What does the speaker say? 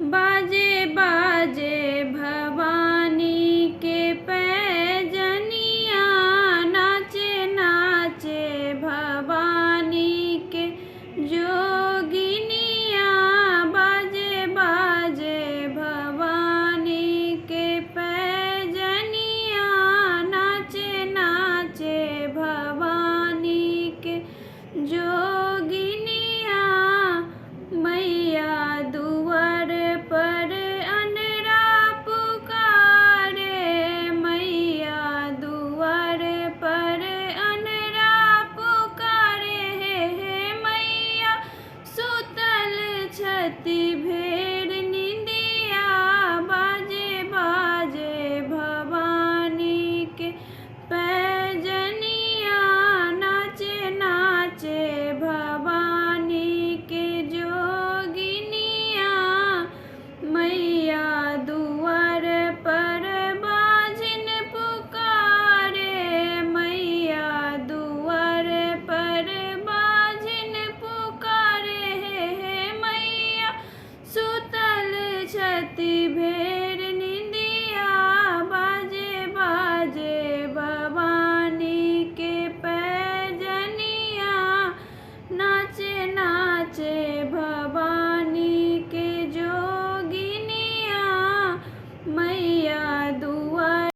बाजे बाजे भवानी के पैजनिया, नाचे नाचे भवानी के जोगिनिया। बाजे बाजे भवानी के पैजनिया, नाचे नाचे भवानी के जोगिनिया। मैया दुआर पर अनरा पुकारे, मैया दुआर पर अनरा पुकारे। हे मैया सुतल छति भेर निंदिया, बाजे बाजे भवानी के पैजनिया, नाचे नाचे भवानी के जोगिनिया। मैया दुआर पर बाजिन पुकारे, मैया दुआर पर बाजिन पुकारे। हे मैया सुतल छति भेर